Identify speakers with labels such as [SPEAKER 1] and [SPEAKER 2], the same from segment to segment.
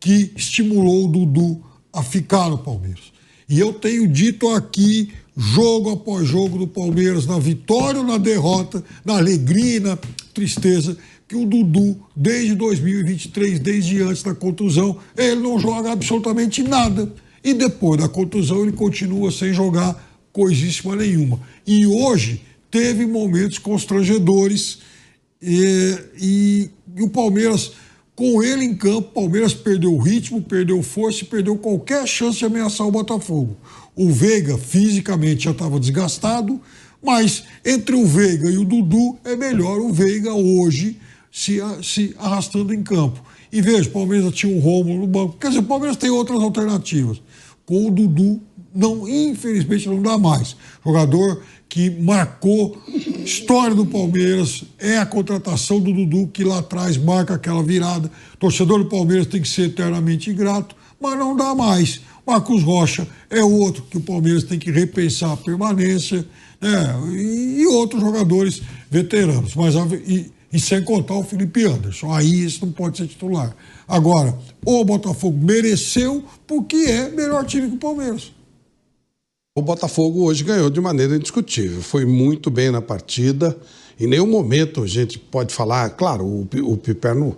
[SPEAKER 1] que estimulou o Dudu a ficar no Palmeiras. E eu tenho dito aqui, jogo após jogo do Palmeiras, na vitória ou na derrota, na alegria e na tristeza, que o Dudu, desde 2023, desde antes da contusão, ele não joga absolutamente nada. E depois da contusão ele continua sem jogar coisíssima nenhuma. E hoje teve momentos constrangedores e o Palmeiras, com ele em campo, o Palmeiras perdeu o ritmo, perdeu força e perdeu qualquer chance de ameaçar o Botafogo. O Veiga fisicamente já estava desgastado, mas entre o Veiga e o Dudu é melhor o Veiga hoje se arrastando em campo. E veja, o Palmeiras tinha um Rômulo no banco. Quer dizer, o Palmeiras tem outras alternativas. Com o Dudu, infelizmente não dá mais. Jogador que marcou história do Palmeiras, é a contratação do Dudu que lá atrás marca aquela virada. O torcedor do Palmeiras tem que ser eternamente ingrato, mas não dá mais. Marcos Rocha é outro que o Palmeiras tem que repensar a permanência, né? E outros jogadores veteranos. E sem contar o Felipe Anderson. Aí isso não pode ser titular. Agora, o Botafogo mereceu porque é melhor time que o Palmeiras.
[SPEAKER 2] O Botafogo hoje ganhou de maneira indiscutível. Foi muito bem na partida. Em nenhum momento a gente pode falar... Claro, o Piperno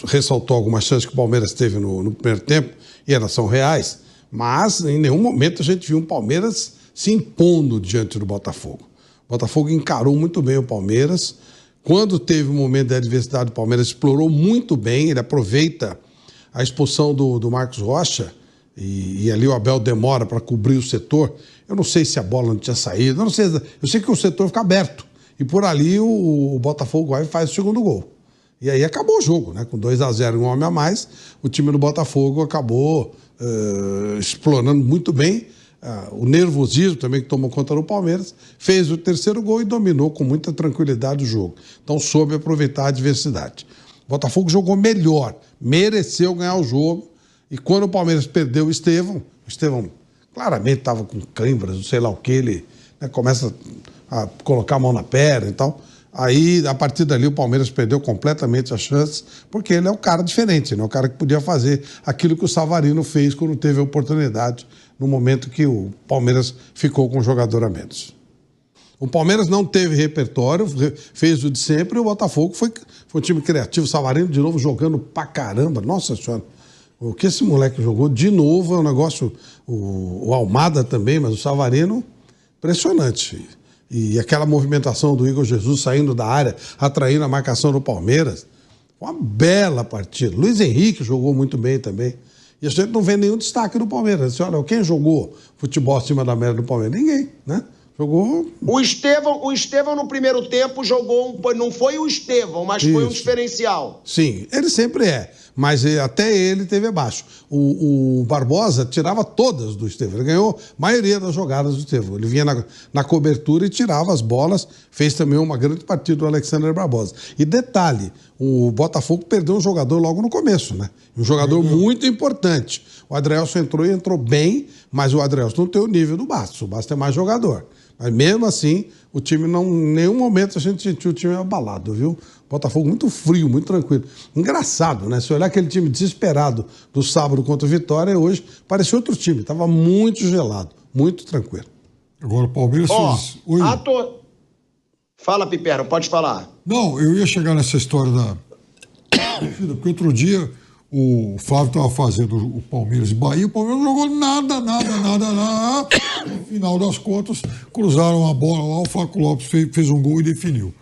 [SPEAKER 2] ressaltou algumas chances que o Palmeiras teve no primeiro tempo, e elas são reais, mas em nenhum momento a gente viu o Palmeiras se impondo diante do Botafogo. O Botafogo encarou muito bem o Palmeiras. Quando teve um momento de adversidade, o Palmeiras explorou muito bem. Ele aproveita a expulsão do Marcos Rocha, e ali o Abel demora para cobrir o setor. Eu não sei se a bola não tinha saído, eu sei que o setor fica aberto. E por ali o Botafogo vai e faz o segundo gol. E aí acabou o jogo, né? Com 2-0 e um homem a mais, o time do Botafogo acabou explorando muito bem o nervosismo também que tomou conta do Palmeiras, fez o terceiro gol e dominou com muita tranquilidade o jogo. Então soube aproveitar a adversidade. O Botafogo jogou melhor, mereceu ganhar o jogo. E quando o Palmeiras perdeu o Estevão claramente estava com câimbras, não sei lá o que, ele começa a colocar a mão na perna e tal. Aí, a partir dali, o Palmeiras perdeu completamente as chances, porque ele é um cara diferente, né? O cara que podia fazer aquilo que o Savarino fez quando teve a oportunidade, no momento que o Palmeiras ficou com um jogador a menos. O Palmeiras não teve repertório, fez o de sempre, e o Botafogo foi um time criativo. O Savarino, de novo, jogando pra caramba. Nossa Senhora, o que esse moleque jogou de novo é um negócio... O Almada também, mas o Savarino, impressionante. E aquela movimentação do Igor Jesus saindo da área, atraindo a marcação do Palmeiras. Uma bela partida. Luiz Henrique jogou muito bem também. E a gente não vê nenhum destaque do Palmeiras. Assim, olha, quem jogou futebol acima da média do Palmeiras? Ninguém, né? Jogou...
[SPEAKER 3] O Estevão no primeiro tempo jogou... Não foi o Estevão, mas foi um diferencial.
[SPEAKER 2] Sim, ele sempre é. Mas até ele teve abaixo. O Barbosa tirava todas do Estevão. Ele ganhou a maioria das jogadas do Estevão. Ele vinha na cobertura e tirava as bolas. Fez também uma grande partida do Alexandre Barbosa. E detalhe, o Botafogo perdeu um jogador logo no começo, né? Um jogador muito importante. O Adrielson entrou bem, mas o Adrielson não tem o nível do Bastos. O Bastos é mais jogador. Mas mesmo assim, o time não... Em nenhum momento a gente sentiu o time abalado, viu? Botafogo muito frio, muito tranquilo. Engraçado, né? Se olhar aquele time desesperado do sábado contra o Vitória, hoje parecia outro time. Estava muito gelado, muito tranquilo.
[SPEAKER 1] Agora o Palmeiras fez... Oi.
[SPEAKER 3] Fala, Piperno, pode falar.
[SPEAKER 1] Não, eu ia chegar nessa história da... Porque outro dia o Flávio estava fazendo o Palmeiras e Bahia, o Palmeiras não jogou nada. No final das contas, cruzaram a bola lá, o Flaco Lopes fez um gol e definiu.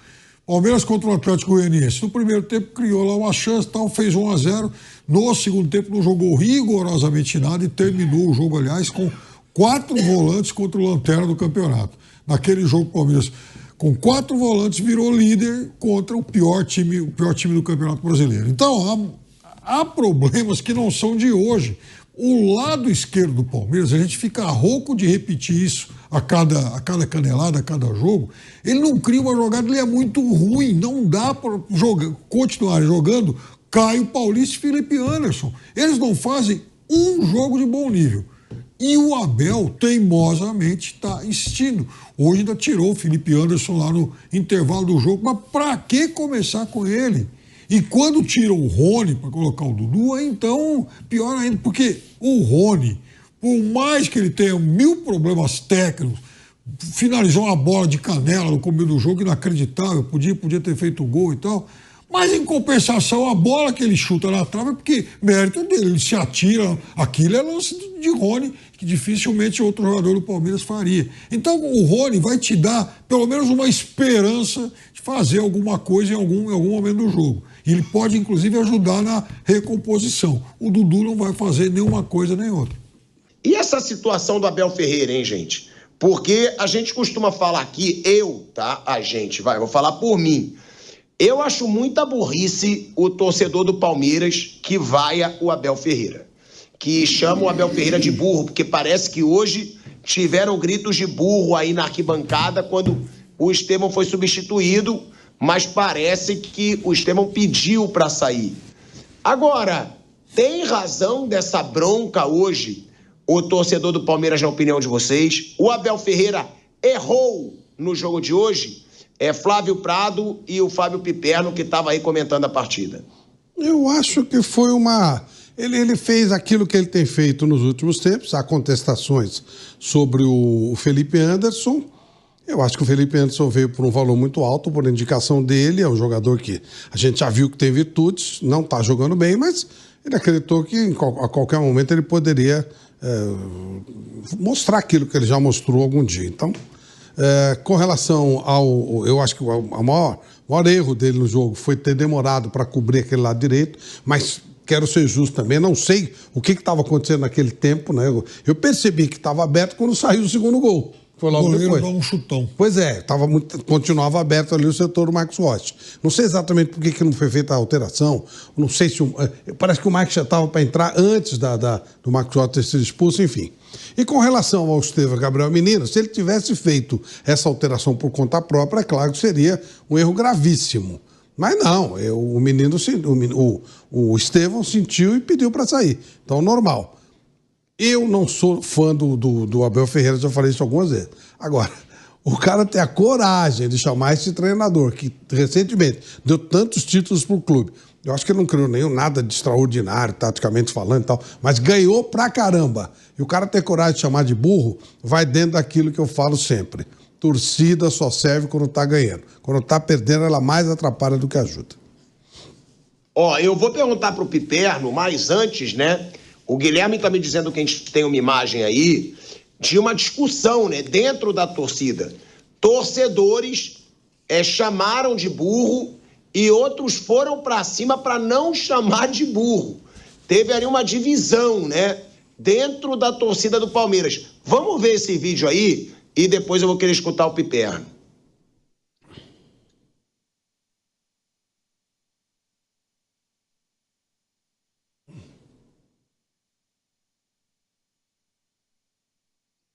[SPEAKER 1] Palmeiras contra o Atlético Goianiense. No primeiro tempo criou lá uma chance, fez 1-0. No segundo tempo não jogou rigorosamente nada e terminou o jogo, aliás, com 4 volantes contra o Lanterna do campeonato. Naquele jogo, o Palmeiras, com 4 volantes, virou líder contra o pior time do Campeonato Brasileiro. Então, há problemas que não são de hoje. O lado esquerdo do Palmeiras, a gente fica rouco de repetir isso a cada canelada, a cada jogo. Ele não cria uma jogada, ele é muito ruim. Não dá para continuar jogando Caio Paulista e Felipe Anderson. Eles não fazem um jogo de bom nível. E o Abel, teimosamente, está insistindo. Hoje ainda tirou o Felipe Anderson lá no intervalo do jogo. Mas para que começar com ele? E quando tira o Rony para colocar o Dudu, aí então, pior ainda, porque o Rony, por mais que ele tenha 1000 problemas técnicos, finalizou uma bola de canela no começo do jogo, inacreditável, podia ter feito gol e tal. Mas, em compensação, a bola que ele chuta na trave é porque mérito dele, ele se atira. Aquilo é lance de Rony, que dificilmente outro jogador do Palmeiras faria. Então, o Rony vai te dar, pelo menos, uma esperança de fazer alguma coisa em algum momento do jogo. E ele pode, inclusive, ajudar na recomposição. O Dudu não vai fazer nenhuma coisa nem outra.
[SPEAKER 3] E essa situação do Abel Ferreira, hein, gente? Porque a gente costuma falar aqui, vou falar por mim. Eu acho muita burrice o torcedor do Palmeiras que vaia o Abel Ferreira, que chama o Abel Ferreira de burro, porque parece que hoje tiveram gritos de burro aí na arquibancada quando o Estevão foi substituído, mas parece que o Estevão pediu para sair. Agora, tem razão dessa bronca hoje o torcedor do Palmeiras, na opinião de vocês? O Abel Ferreira errou no jogo de hoje? É Flávio Prado e o Fábio Piperno que estava aí comentando a partida.
[SPEAKER 2] Eu acho que foi uma... Ele fez aquilo que ele tem feito nos últimos tempos. Há contestações sobre o Felipe Anderson. Eu acho que o Felipe Anderson veio por um valor muito alto, por indicação dele. É um jogador que a gente já viu que tem virtudes, não está jogando bem, mas ele acreditou que a qualquer momento ele poderia mostrar aquilo que ele já mostrou algum dia. Então... com relação ao... Eu acho que o maior erro dele no jogo foi ter demorado para cobrir aquele lado direito, mas quero ser justo também, não sei o que estava acontecendo naquele tempo, né? Eu percebi que estava aberto quando saiu o segundo gol. Foi logo depois.
[SPEAKER 1] Dá um chutão.
[SPEAKER 2] Pois é, continuava aberto ali o setor do Marcos Rocha. Não sei exatamente por que não foi feita a alteração, não sei se... parece que o Marcos já estava para entrar antes do Marcos Rocha ter sido expulso, enfim. E com relação ao Estevão Gabriel Menino, se ele tivesse feito essa alteração por conta própria, é claro que seria um erro gravíssimo. Mas não, o Estevão sentiu e pediu para sair. Então, normal. Eu não sou fã do Abel Ferreira, já falei isso algumas vezes. Agora, o cara tem a coragem de chamar esse treinador, que recentemente deu tantos títulos para o clube. Eu acho que ele não criou nada de extraordinário, taticamente falando e tal, mas ganhou pra caramba. E o cara ter coragem de chamar de burro, vai dentro daquilo que eu falo sempre. Torcida só serve quando tá ganhando. Quando tá perdendo, ela mais atrapalha do que ajuda.
[SPEAKER 3] Eu vou perguntar pro Piperno, mas antes, né? O Guilherme tá me dizendo que a gente tem uma imagem aí de uma discussão, né? Dentro da torcida. Torcedores chamaram de burro e outros foram para cima para não chamar de burro. Teve ali uma divisão, né? Dentro da torcida do Palmeiras. Vamos ver esse vídeo aí e depois eu vou querer escutar o Piperno.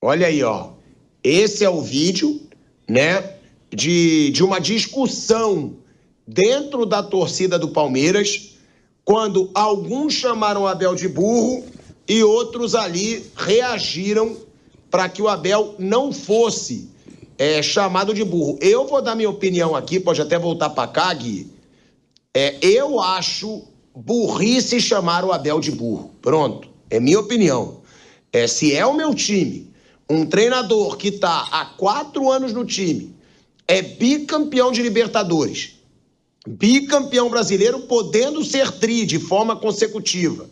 [SPEAKER 3] Olha aí, ó. Esse é o vídeo, né? De uma discussão dentro da torcida do Palmeiras, quando alguns chamaram o Abel de burro e outros ali reagiram para que o Abel não fosse chamado de burro. Eu vou dar minha opinião aqui, pode até voltar para cá, Gui. Eu acho burrice chamar o Abel de burro. Pronto, é minha opinião. Se é o meu time, um treinador que está há 4 anos no time, é bicampeão de Libertadores, bicampeão brasileiro, podendo ser tri de forma consecutiva,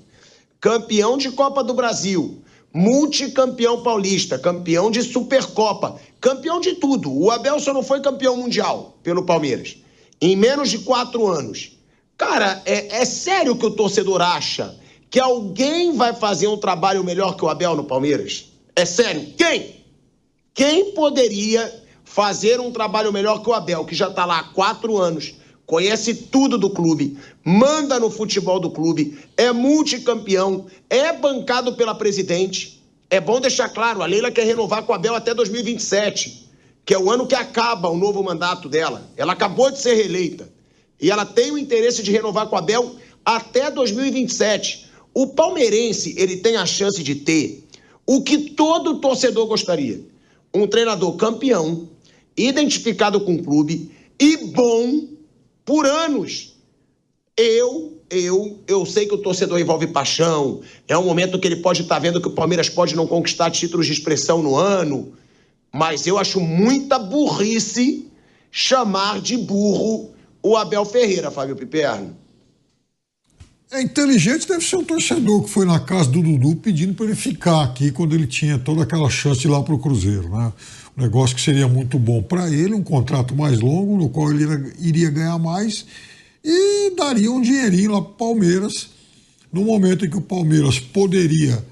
[SPEAKER 3] campeão de Copa do Brasil, multicampeão paulista, campeão de Supercopa, campeão de tudo. O Abel só não foi campeão mundial pelo Palmeiras em menos de 4 anos. Cara, é sério que o torcedor acha que alguém vai fazer um trabalho melhor que o Abel no Palmeiras? É sério? Quem? Quem poderia fazer um trabalho melhor que o Abel, que já está lá há 4 anos, conhece tudo do clube, manda no futebol do clube, é multicampeão, é bancado pela presidente. É bom deixar claro, a Leila quer renovar com o Abel até 2027, que é o ano que acaba o novo mandato dela. Ela acabou de ser reeleita e ela tem o interesse de renovar com o Abel até 2027. O palmeirense, ele tem a chance de ter o que todo torcedor gostaria. Um treinador campeão, identificado com o clube e bom por anos. Eu sei que o torcedor envolve paixão, é um momento que ele pode estar vendo que o Palmeiras pode não conquistar títulos de expressão no ano, mas eu acho muita burrice chamar de burro o Abel Ferreira, Fábio Piperno.
[SPEAKER 1] É inteligente, deve ser um torcedor que foi na casa do Dudu pedindo para ele ficar aqui quando ele tinha toda aquela chance de ir lá para o Cruzeiro, né? Um negócio que seria muito bom para ele, um contrato mais longo, no qual ele iria ganhar mais e daria um dinheirinho lá para o Palmeiras, no momento em que o Palmeiras poderia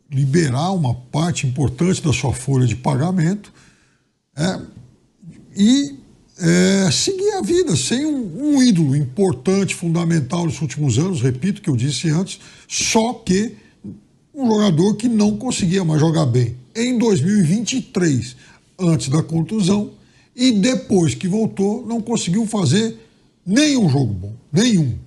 [SPEAKER 1] liberar uma parte importante da sua folha de pagamento e seguir a vida sem um ídolo importante, fundamental nos últimos anos, repito o que eu disse antes, só que um jogador que não conseguia mais jogar bem em 2023, antes da contusão, e depois que voltou, não conseguiu fazer nenhum jogo bom, nenhum.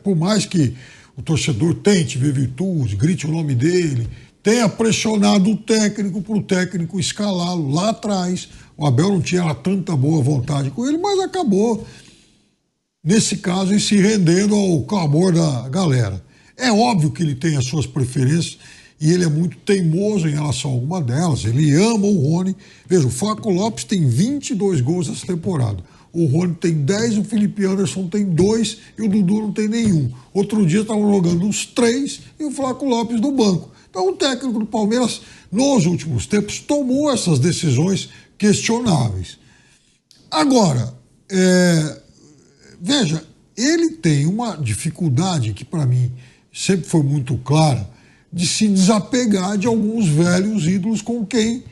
[SPEAKER 1] Por mais que o torcedor tente ver virtude, grite o nome dele, tenha pressionado o técnico para o técnico escalá-lo lá atrás. O Abel não tinha tanta boa vontade com ele, mas acabou, nesse caso, se rendendo ao clamor da galera. É óbvio que ele tem as suas preferências e ele é muito teimoso em relação a alguma delas. Ele ama o Rony. Veja, o Flaco Lopes tem 22 gols essa temporada. O Rony tem 10, o Felipe Anderson tem 2 e o Dudu não tem nenhum. Outro dia estavam jogando os 3 e o Flaco Lopes no banco. Então o técnico do Palmeiras, nos últimos tempos, tomou essas decisões questionáveis. Agora, veja, ele tem uma dificuldade que para mim sempre foi muito clara de se desapegar de alguns velhos ídolos com quem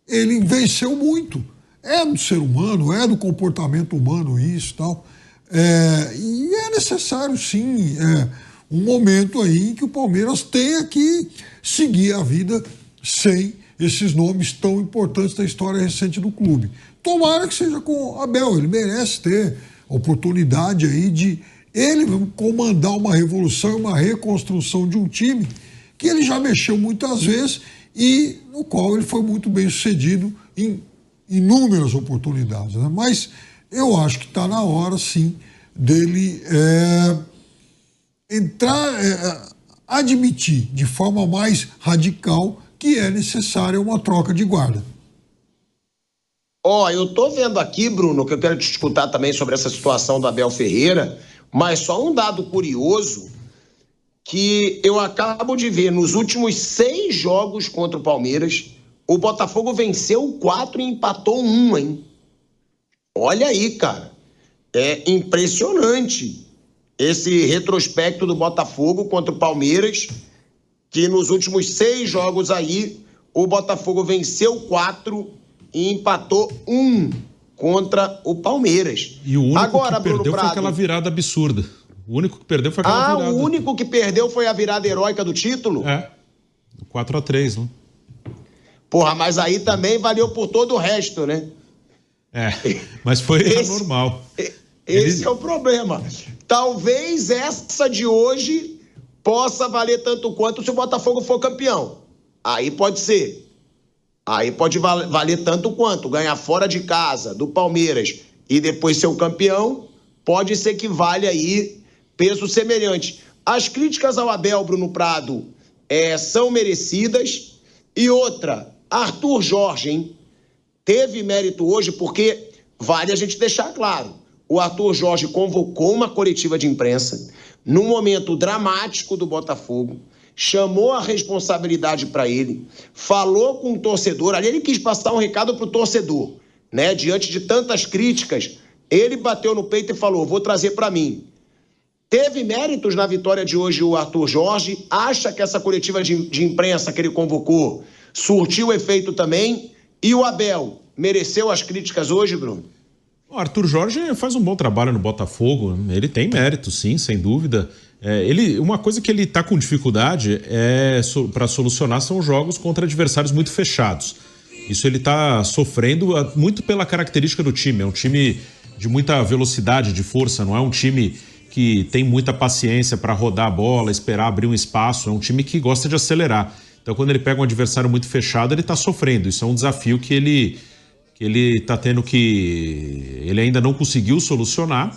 [SPEAKER 1] ele venceu muito. É do ser humano, é do comportamento humano isso e tal. E é necessário, sim, um momento aí em que o Palmeiras tenha que seguir a vida sem esses nomes tão importantes da história recente do clube. Tomara que seja com o Abel, ele merece ter a oportunidade aí de ele mesmo comandar uma revolução, uma reconstrução de um time que ele já mexeu muitas vezes e no qual ele foi muito bem sucedido em inúmeras oportunidades, né? Mas eu acho que está na hora, sim, dele admitir de forma mais radical que é necessária uma troca de guarda.
[SPEAKER 3] Eu tô vendo aqui, Bruno, que eu quero te escutar também sobre essa situação do Abel Ferreira, mas só um dado curioso que eu acabo de ver nos últimos 6 jogos contra o Palmeiras, o Botafogo venceu 4 e empatou 1, hein? Olha aí, cara. É impressionante esse retrospecto do Botafogo contra o Palmeiras, que nos últimos 6 jogos aí, o Botafogo venceu 4 e empatou 1 contra o Palmeiras.
[SPEAKER 4] E o único
[SPEAKER 3] Agora,
[SPEAKER 4] que perdeu
[SPEAKER 3] Bruno Prado,
[SPEAKER 4] foi aquela virada absurda. O único que perdeu foi aquela virada.
[SPEAKER 3] O único que perdeu foi a virada heróica do título?
[SPEAKER 4] 4-3, né?
[SPEAKER 3] Porra, mas aí também valeu por todo o resto, né?
[SPEAKER 4] Mas foi normal.
[SPEAKER 3] Esse é o problema. Talvez essa de hoje possa valer tanto quanto se o Botafogo for campeão. Aí pode ser. Aí pode valer tanto quanto. Ganhar fora de casa do Palmeiras e depois ser o campeão, pode ser que valha aí peso semelhante. As críticas ao Abel, Bruno Prado, são merecidas. E outra, Arthur Jorge, hein? Teve mérito hoje porque vale a gente deixar claro. O Arthur Jorge convocou uma coletiva de imprensa num momento dramático do Botafogo, chamou a responsabilidade para ele, falou com o torcedor, ali ele quis passar um recado para o torcedor, né? Diante de tantas críticas, ele bateu no peito e falou, vou trazer para mim. Teve méritos na vitória de hoje o Arthur Jorge, acha que essa coletiva de imprensa que ele convocou surtiu efeito também, e o Abel mereceu as críticas hoje, Bruno?
[SPEAKER 4] O Arthur Jorge faz um bom trabalho no Botafogo, ele tem mérito, sim, sem dúvida. Uma coisa que ele está com dificuldade para solucionar são jogos contra adversários muito fechados. Isso ele está sofrendo muito pela característica do time. É um time de muita velocidade, de força, não é um time que tem muita paciência para rodar a bola, esperar abrir um espaço. É um time que gosta de acelerar. Então, quando ele pega um adversário muito fechado, ele está sofrendo. Isso é um desafio que ele está tendo ele ainda não conseguiu solucionar,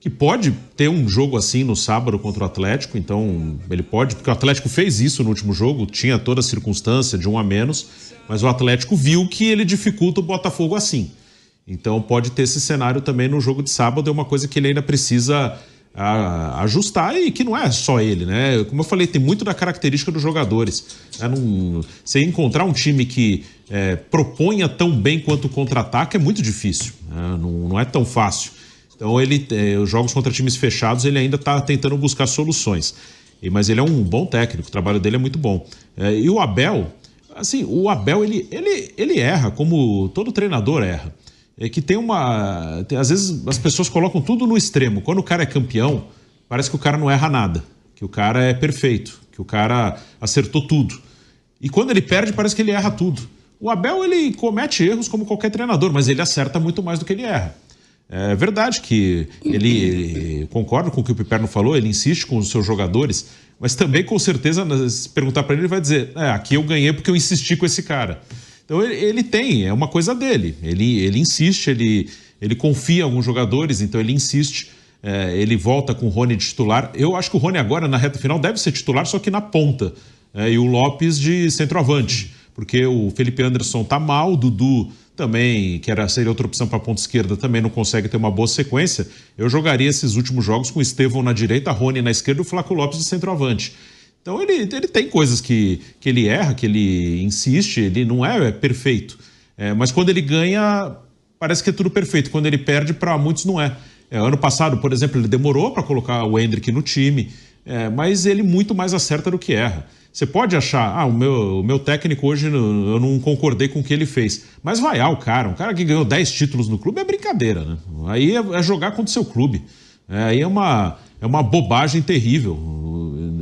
[SPEAKER 4] que pode ter um jogo assim no sábado contra o Atlético, então ele pode, porque o Atlético fez isso no último jogo, tinha toda a circunstância de 1 a menos, mas o Atlético viu que ele dificulta o Botafogo assim. Então pode ter esse cenário também no jogo de sábado, é uma coisa que ele ainda precisa ajustar e que não é só ele, né? Como eu falei, tem muito da característica dos jogadores. Você encontrar um time que proponha tão bem quanto o contra-ataque é muito difícil, né? Não é tão fácil. Então os jogos contra times fechados ele ainda está tentando buscar soluções. Mas ele é um bom técnico, o trabalho dele é muito bom. E o Abel, assim, ele erra, como todo treinador erra. É que às vezes as pessoas colocam tudo no extremo. Quando o cara é campeão, parece que o cara não erra nada, que o cara é perfeito, que o cara acertou tudo. E quando ele perde, parece que ele erra tudo. O Abel, ele comete erros como qualquer treinador, mas ele acerta muito mais do que ele erra. É verdade que ele concordo com o que o Piperno falou, ele insiste com os seus jogadores, mas também com certeza, se perguntar para ele vai dizer, aqui eu ganhei porque eu insisti com esse cara. Então ele tem, é uma coisa dele, ele insiste, ele confia em alguns jogadores, então ele insiste, ele volta com o Rony de titular. Eu acho que o Rony agora na reta final deve ser titular, só que na ponta, e o Lopes de centroavante, porque o Felipe Anderson tá mal, o Dudu também, que seria outra opção para a ponta esquerda, também não consegue ter uma boa sequência. Eu jogaria esses últimos jogos com o Estevão na direita, Rony na esquerda e o Flaco Lopes de centroavante. Então ele tem coisas que ele erra, que ele insiste, ele não é perfeito. Mas quando ele ganha, parece que é tudo perfeito. Quando ele perde, para muitos não é. Ano passado, por exemplo, ele demorou para colocar o Endrick no time, mas ele muito mais acerta do que erra. Você pode achar, o meu técnico hoje eu não concordei com o que ele fez. Mas vaiar o cara, um cara que ganhou 10 títulos no clube é brincadeira, né? Aí é jogar contra o seu clube. Aí é uma bobagem terrível.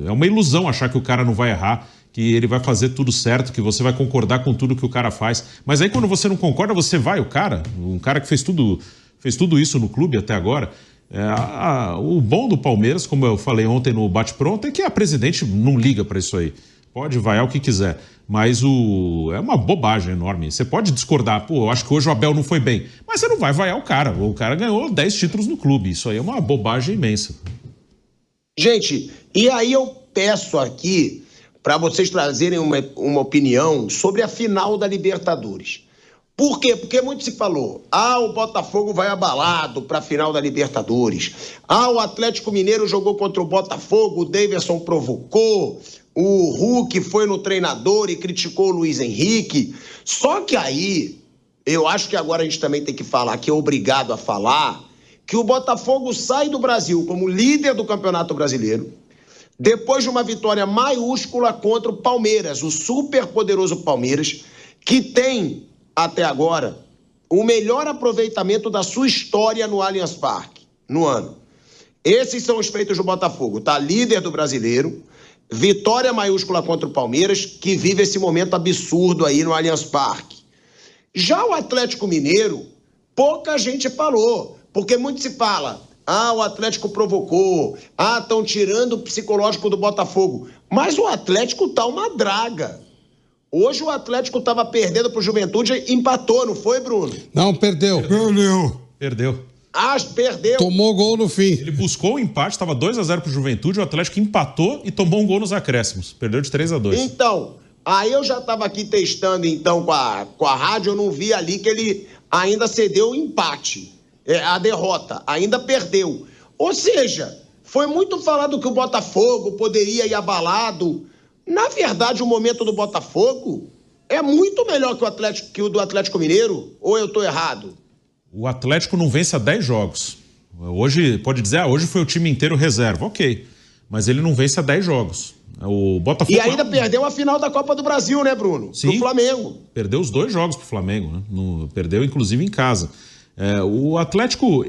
[SPEAKER 4] É uma ilusão achar que o cara não vai errar, que ele vai fazer tudo certo, que você vai concordar com tudo que o cara faz. Mas aí quando você não concorda, você vai o cara, um cara que fez tudo isso no clube até agora. O bom do Palmeiras, como eu falei ontem no Bate-Pronto, é que a presidente não liga para isso aí. Pode vaiar o que quiser, mas é uma bobagem enorme. Você pode discordar, eu acho que hoje o Abel não foi bem, mas você não vai vaiar o cara ganhou 10 títulos no clube, isso aí é uma bobagem imensa.
[SPEAKER 3] Gente, e aí eu peço aqui para vocês trazerem uma opinião sobre a final da Libertadores. Por quê? Porque muito se falou, o Botafogo vai abalado para a final da Libertadores. O Atlético Mineiro jogou contra o Botafogo, o Daverson provocou, o Hulk foi no treinador e criticou o Luiz Henrique. Só que aí, eu acho que agora a gente também tem que falar, que é obrigado a falar, que o Botafogo sai do Brasil como líder do Campeonato Brasileiro, depois de uma vitória maiúscula contra o Palmeiras, o superpoderoso Palmeiras, que tem até agora o melhor aproveitamento da sua história no Allianz Parque, no ano. Esses são os feitos do Botafogo, tá? Líder do Brasileiro, vitória maiúscula contra o Palmeiras, que vive esse momento absurdo aí no Allianz Parque. Já o Atlético Mineiro, pouca gente falou, porque muito se fala, o Atlético provocou, estão tirando o psicológico do Botafogo, mas o Atlético tá uma draga. Hoje o Atlético estava perdendo para o Juventude e empatou, não foi, Bruno?
[SPEAKER 2] Não, perdeu.
[SPEAKER 4] Perdeu.
[SPEAKER 3] Perdeu.
[SPEAKER 2] Tomou gol no fim.
[SPEAKER 4] Ele buscou o empate, estava 2-0 para o Juventude, o Atlético empatou e tomou um gol nos acréscimos. Perdeu de 3-2.
[SPEAKER 3] Então, aí eu já estava aqui testando então com a rádio, eu não vi ali que ele ainda cedeu o empate, a derrota, ainda perdeu. Ou seja, foi muito falado que o Botafogo poderia ir abalado. Na verdade, o momento do Botafogo é muito melhor que o do Atlético Mineiro, ou eu estou errado?
[SPEAKER 4] O Atlético não vence há 10 jogos. Hoje, pode dizer, hoje foi o time inteiro reserva. Ok, mas ele não vence há 10 jogos. O Botafogo
[SPEAKER 3] e ainda perdeu a final da Copa do Brasil, né, Bruno?
[SPEAKER 4] Sim,
[SPEAKER 3] do Flamengo.
[SPEAKER 4] Perdeu os 2 jogos pro Flamengo, né? Perdeu, inclusive, em casa. O Atlético,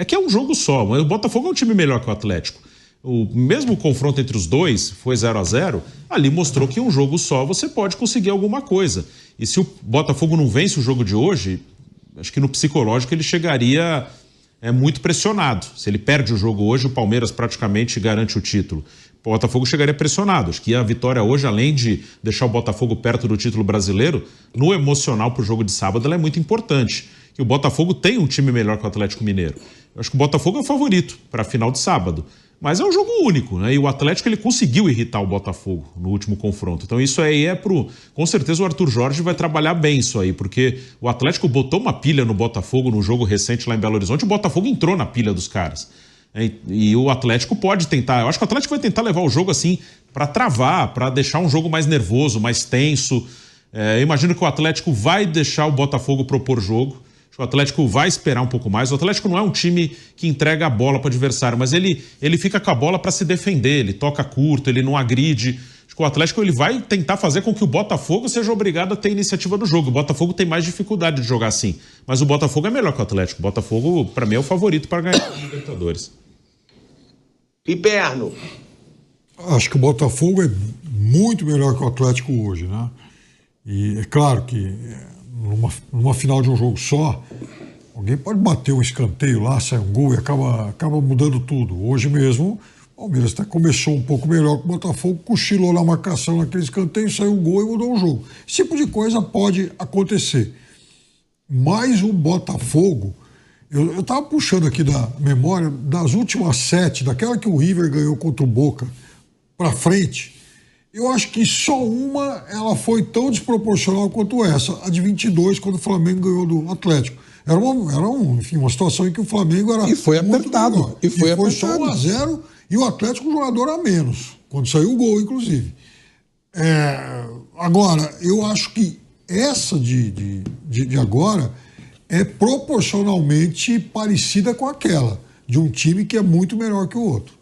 [SPEAKER 4] que é um jogo só, mas o Botafogo é um time melhor que o Atlético. O mesmo confronto entre os dois, foi 0-0, ali mostrou que um jogo só você pode conseguir alguma coisa. E se o Botafogo não vence o jogo de hoje, acho que no psicológico ele chegaria muito pressionado. Se ele perde o jogo hoje, o Palmeiras praticamente garante o título. O Botafogo chegaria pressionado. Acho que a vitória hoje, além de deixar o Botafogo perto do título brasileiro, no emocional para o jogo de sábado, ela é muito importante. Que o Botafogo tem um time melhor que o Atlético Mineiro. Eu acho que o Botafogo é o favorito para a final de sábado. Mas é um jogo único, né? E o Atlético ele conseguiu irritar o Botafogo no último confronto. Então isso aí com certeza o Arthur Jorge vai trabalhar bem isso aí, porque o Atlético botou uma pilha no Botafogo no jogo recente lá em Belo Horizonte, o Botafogo entrou na pilha dos caras. E o Atlético pode tentar, eu acho que o Atlético vai tentar levar o jogo assim para travar, para deixar um jogo mais nervoso, mais tenso. Eu imagino que o Atlético vai deixar o Botafogo propor jogo. O Atlético vai esperar um pouco mais. O Atlético não é um time que entrega a bola para o adversário, mas ele fica com a bola para se defender, ele toca curto, ele não agride. Acho que o Atlético ele vai tentar fazer com que o Botafogo seja obrigado a ter iniciativa no jogo. O Botafogo tem mais dificuldade de jogar assim, mas o Botafogo é melhor que o Atlético. O Botafogo, para mim, é o favorito para ganhar a Libertadores.
[SPEAKER 3] Piperno.
[SPEAKER 1] Acho que o Botafogo é muito melhor que o Atlético hoje, né? E é claro que numa final de um jogo só, alguém pode bater um escanteio lá, sai um gol e acaba mudando tudo. Hoje mesmo, o Palmeiras até começou um pouco melhor que o Botafogo, cochilou na marcação naquele escanteio, saiu um gol e mudou o jogo. Esse tipo de coisa pode acontecer. Mas o Botafogo, eu estava puxando aqui da memória, das últimas 7, daquela que o River ganhou contra o Boca, para frente, eu acho que só uma ela foi tão desproporcional quanto essa, a de 22, quando o Flamengo ganhou do Atlético. Enfim, uma situação em que o Flamengo era.
[SPEAKER 2] E foi apertado.
[SPEAKER 1] Melhor. E foi só 1-0 e o Atlético um jogador a menos, quando saiu o gol, inclusive. Agora, eu acho que essa de agora é proporcionalmente parecida com aquela, de um time que é muito melhor que o outro.